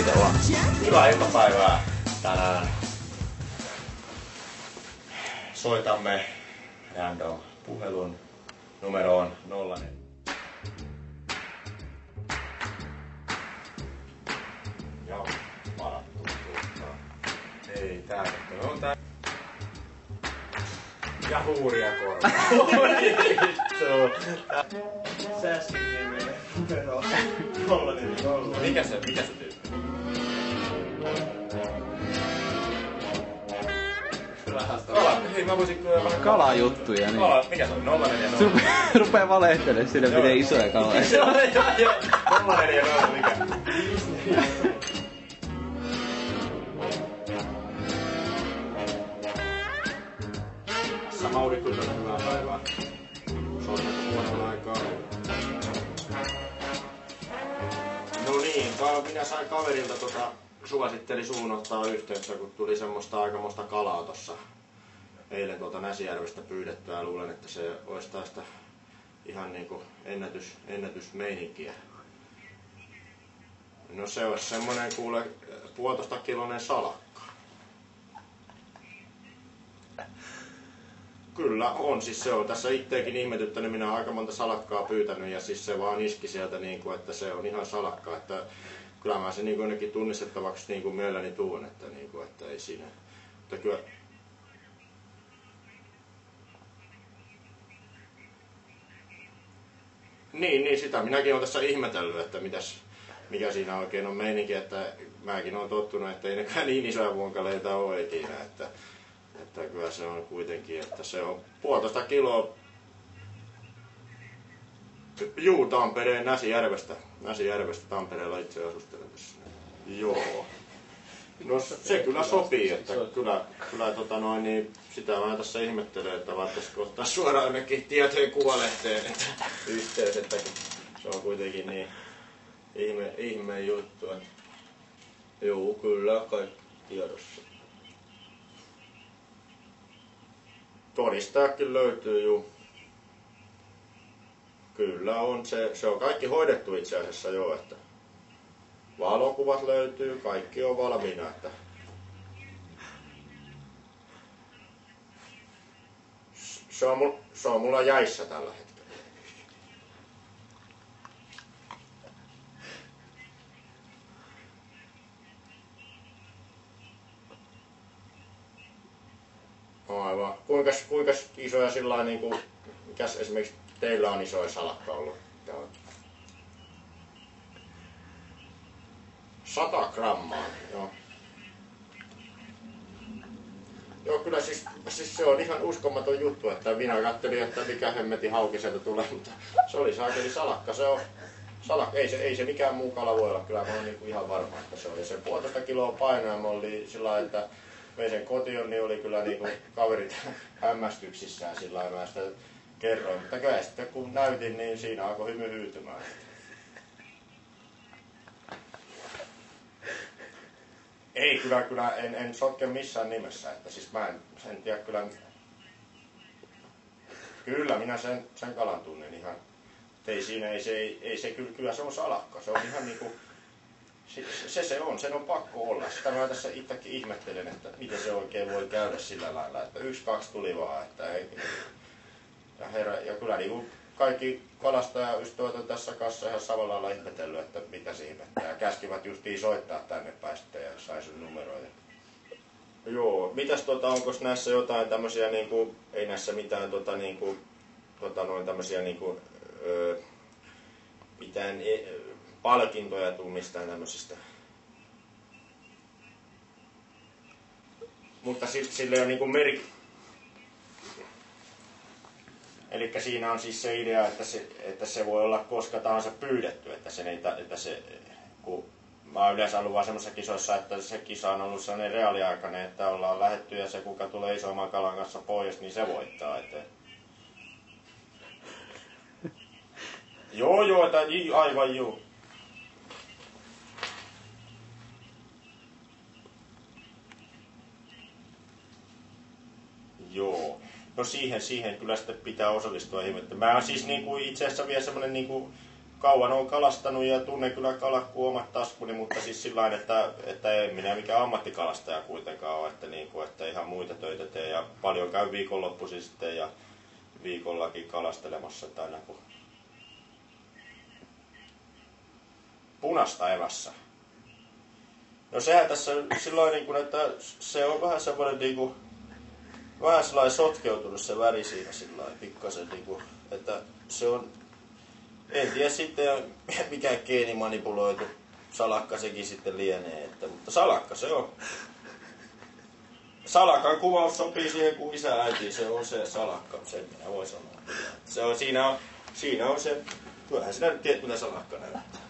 kuvitellaan. Hyvää iltapäivää tänään. Soitamme random puhelun numeroon 04. Ja varattu tuottaa. Ei tää nyt on tää. Ja huuria korvaa. Sääskinniemen numero 040. Mikä se tyyppi? Hei, mä voisin kyllä vähän Kalajuttuja, niin. Mikä se on? 040. Rupee valehtelemaan sille, miten isoja kaloja. Joo. 040, mikä? Mauri Kyllönen, hyvää päivää. Soitanko huonoon aikaa? No niin, minä sain kaverilta suositteli suun ottaa yhteyttä, kun tuli semmoista aikamoista kalaa tossa eilen Näsijärvestä pyydettyä. Luulen, että se olisi tästä ihan niinku ennätysmeininkiä. No se olisi semmonen kuule 1,5 kiloinen salakka. Kyllä on, siis se on tässä itteekin ihmetyttänyt, minä olen aika monta salakkaa pyytänyt ja siis se vaan iski sieltä niinku, että se on ihan salakka, että kyllä mä sen niinku jonnekin tunnistettavaksi niinku mielelläni tuun, että niinku, että ei siinä. Mutta kyllä Niin, sitä minäkin olen tässä ihmetellyt, että mikä siinä oikein on meininki, että mäkin olen tottunut, että ei nekään niin isoja vuonkaleita ole ikinä, että kyllä se on kuitenkin, että se on 1,5 kiloa. Juu, Tampereen Näsijärvestä Tampereella itse asustelen tässä. Joo. No se kyllä sopii, että kyllä niin sitä mä tässä ihmettelen, että voitaisiinko ottaa suoraan jonnekin tietojen kuvalehteen että yhteys, että se on kuitenkin niin ihme juttu. Että joo, kyllä kaikki tiedossa. Todistaakin löytyy, juu. Kyllä on, se on kaikki hoidettu itse asiassa jo, että valokuvat löytyy, kaikki on valmiina, että se on mulla jäissä tällä hetkellä. Aivan. Kuinka isoja sillain niinku, mikäs esimerkiksi teillä on isoja salakka ollut? 100 grammaa, joo. Joo, kyllä siis se on ihan uskomaton juttu, että minä katselin, että mikä hemmetin hauki sieltä tulee, mutta se oli saakeli salakka. Se on salakka, ei se mikään muu kala voi olla, kyllä mä oon niinku ihan varma, että se oli se 1,5 kiloa painoa. Mä olin sillä että vein sen kotiin, niin oli kyllä niinku kaverit hämmästyksissään sillä lailla, mä sitä kerroin. Mutta kyllä sitten kun näytin, niin siinä alkoi hymy hyytymään. Ei kyllä en sotke missään nimessä, että siis mä en tiedä kyllä minä sen kalan tunnen ihan. Ei siinä, ei se kyllä se on salakka, se on ihan niinku, sen on pakko olla. Sitä mä tässä itsekin ihmettelen, että miten se oikein voi käydä sillä lailla, että 1-2 tuli vaan, että ei. Ja kyllä niinku kaikki kalastajaystävät on tässä kanssa ihan samalla lailla ihmetellyt, että mitä se ihmettää. Ja käskivät justiin soittaa tänne päin sitten ja sai sun numeroita. Joo, mitäs onko näissä jotain tämmösiä niinku, ei näissä mitään tämmösiä niinku, mitään palkintoja tuu mistään tämmöisistä. Mutta sille on niinku Elikkä siinä on siis se idea, että se voi olla koska tahansa pyydetty, että kun mä oon yleensä ollut vaan semmoisissa kisoissa, että se kisa on ollut sellainen reaaliaikainen, että ollaan lähdetty ja se kuka tulee isomman kalan kanssa pois, niin se voittaa. Joo, aivan joo. Joo. No siihen kyllä sitten pitää osallistua ihmettä. Mä oon siis niinku itse asiassa vielä semmonen niinku kauan olen kalastanut ja tunnen kyllä kalat kuin omat taskuni, mutta siis sillain, että en minä mikään ammattikalastaja kuitenkaan ole, että ihan muita töitä teen ja paljon käyn viikonloppuisin sitten ja viikollakin kalastelemassa aina kun punasta evässä. No sehän tässä silloin, että se on vähän semmoinen vähän sellainen sotkeutunut se väri siinä sillain pikkasen, että se on, en tiedä sitten mikä geenimanipuloitu salakka sekin sitten lienee, mutta salakka se on. Salakan kuvaus sopii siihen kuin isä äitiin, se on se salakka, sen minä voin sanoa. Se on, siinä on se, kyllähän sinä nyt tiedät mitä salakka näyttää.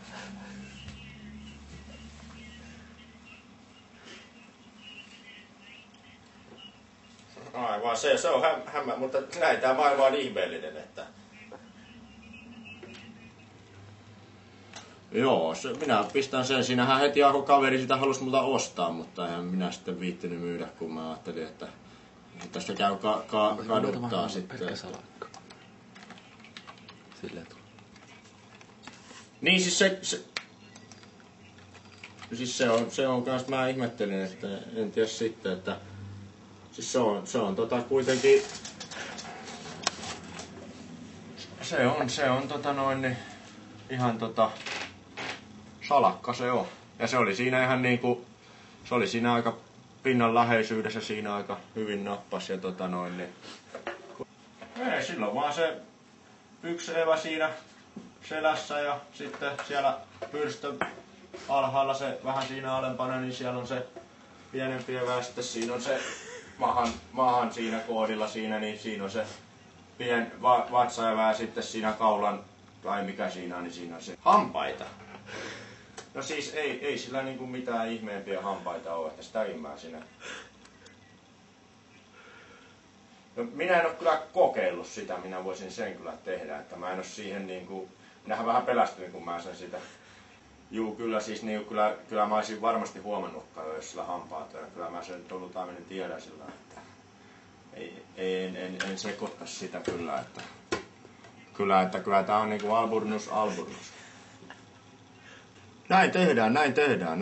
Aivan, se on hämmä, mutta näin tämä maailma on ihmeellinen, että... Joo, minä pistän sen. Siinähän heti alkoi kaveri sitä halusi multa ostaa, mutta eihän minä sitten viittinyt myydä, kun mä ajattelin, että tästä käy kaduttaa sitten. Silleen tulee. Niin siis se on kans, mä ihmettelin, että en tiedä sitten, että siis se on kuitenkin se on ihan salakka se on. Ja se oli siinä ihan niinku, se oli siinä aika pinnan läheisyydessä, siinä aika hyvin nappas ja ei, silloin vaan se yksi evä siinä selässä ja sitten siellä pyrstön alhaalla se vähän siinä alempana, niin siellä on se pienempi evä ja sitten siinä on se mahan siinä koodilla siinä, niin siinä on se pien vatsaevä ja sitten siinä kaulan, tai mikä siinä on, niin siinä on se hampaita. No siis ei sillä niinku mitään ihmeempiä hampaita ole, että sitä immää siinä. No, minä en ole kyllä kokeillut sitä, minä voisin sen kyllä tehdä, että mä en ole siihen niinku, minähän vähän pelästyin kun mä sen sitä. Juu, kyllä siis niin, kyllä mä olisin varmasti huomannutkaan, jos sillä hampaat on. Kyllä mä sen tolutaimen tiedän sillä, että en sekoittaisi sitä kyllä, että kyllä tää on niinku alburnus. Näin tehdään ja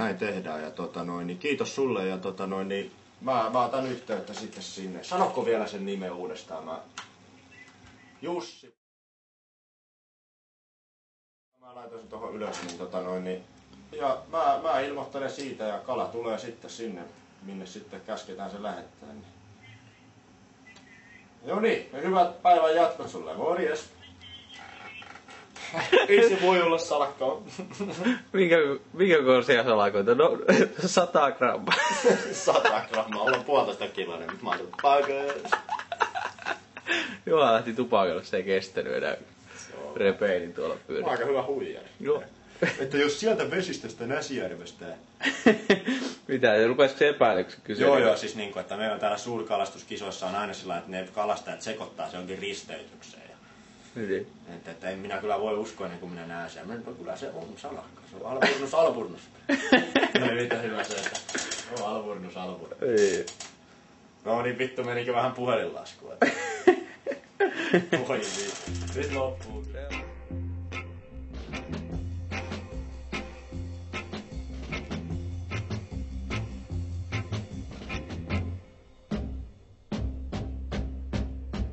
niin kiitos sulle ja niin mä otan yhteyttä sitten sinne. Sanokko vielä sen nimen uudestaan? Jussi. Mä laitoin sen tuohon ylös, niin ja mä ilmoittelen siitä ja kala tulee sitten sinne, minne sitten käsketään se lähettää. Niin. No niin, hyvät päivän jatkot sulle, morjes! Ei se voi olla salakkaa. Minkä kokoisia salakoita? No 100 grammaa. 100 grammaa, ollaan 1,5 kiloinen, mutta mä oon pakees. Juha lähti tupakalla, se ei kestänyt enää. Repeilin tuolla pyörin. Aika hyvä huijari. Joo. Että jos sieltä vesistöstä Näsijärvestä. Mitä, rupesiko se epäileksi kysyä? Joo, siis niinku, että meillä on täällä suurkalastuskisoissa on aina sillä, että ne kalastajat sekoittaa se jonkin risteytykseen. Niin. Että en minä kyllä voi uskoa ennen kuin minä näen sen. No kyllä se on salakka. Se on alburnus. Ei mitään hyvä se, että se on alburnus. Ei. No niin vittu, menikö vähän puhelinlaskua. Voi vittu. Nyt loppuu.